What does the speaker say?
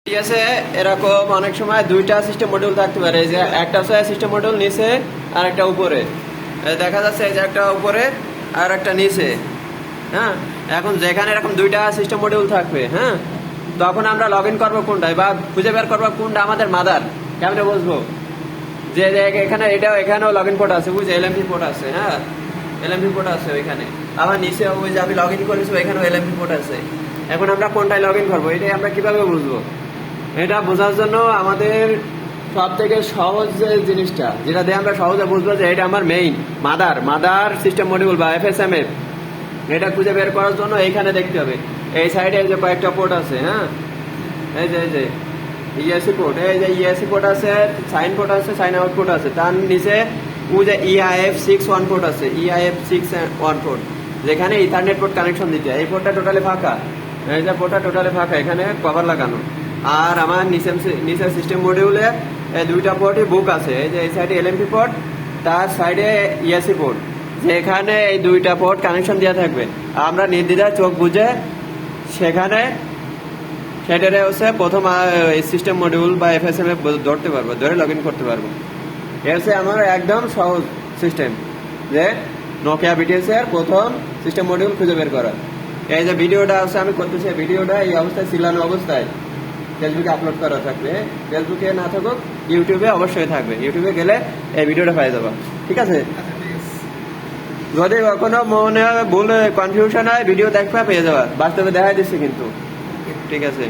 ঠিক আছে, এরকম অনেক সময় দুইটা সিস্টেম মডিউল থাকতে পারে। এই যে একটা সিস্টেম মডিউল নিচে আর একটা উপরে, দেখা যাচ্ছে এই যে একটা উপরে আর একটা নিচে। হ্যাঁ, এখন যেখানে এরকম দুইটা সিস্টেম মডিউল থাকবে, হ্যাঁ, তখন আমরা লগ ইন করবো কোনটায় বা খুঁজে বের করবো কোনটা আমাদের মাদার। কেমনে বুঝবো যে এখানে এখানেও লগ ইন পোর্ট আছে, বুঝছে, এলএমপি পোর্ট আছে। হ্যাঁ, এলএমপি পোর্ট আছে ওইখানে, আবার নিচে ওই যে আমি লগ ইন করেছি ওইখানেও এলএমপি পোর্ট আছে। এখন আমরা কোনটায় লগ ইন করবো, এটাই আমরা কিভাবে বুঝবো? এটা বোঝার জন্য আমাদের সব থেকে সহজ যে জিনিসটা, যেটা দিয়ে আমরা সহজে বুঝবো যে এটা আমার মেইন মাদার সিস্টেম মডিউল বা এফএসএমএফ, এটা খুঁজে বের করার জন্য এইখানে দেখতে হবে। এই সাইডে এই যে কয়েকটা পোর্ট আছে, হ্যাঁ, এই যে ইএসসি পোর্ট, এই যে ইএসসি পোর্ট আছে, সাইন পোর্ট আছে, সাইন আউট পোর্ট আছে, তার নিচে ও যে EIF61 পোর্ট আছে, EIF61 পোর্ট, যেখানে ইথারনেট পোর্ট কানেকশন দিতে হয়। এই পোর্টটা টোটালি ফাঁকা, এই যে পোর্টটা টোটালি ফাঁকা, এখানে কভার লাগানো। আর আমার নিচে সিস্টেম মডিউলে দুইটা পোর্টই বুক আছে। এই যে এই সাইডে এলএমপি পোর্ট, তার সাইডে ইএসসি পোর্ট, যেখানে এই দুইটা পোর্ট কানেকশন দেওয়া থাকবে। আমরা নির্দ্বিধায় চোখ বুঝে সেখানে সেটারে হচ্ছে প্রথম সিস্টেম মডিউল বা এফএসএমএফ ধরতে পারবো, ধরে লগ ইন করতে পারবো। এ হচ্ছে আমার একদম সহজ সিস্টেম, যে নোকিয়া বিটিএস এর প্রথম সিস্টেম মডিউল খুঁজে বের করা। এই যে ভিডিওটা হচ্ছে আমি করতেছি, ভিডিওটা এই অবস্থায় ছিলানো অবস্থায় ফেসবুকে আপলোড করা থাকবে। ফেসবুকে না থাকুক, ইউটিউবে অবশ্যই থাকবে। ইউটিউবে গেলে এই ভিডিওটা পেয়ে যাবো, ঠিক আছে? যদি কখনো মনে হয় ভুল কনফিউশন হয়, ভিডিও দেখবা পেয়ে যাবা, বাস্তবে দেখা দিচ্ছে কিন্তু, ঠিক আছে।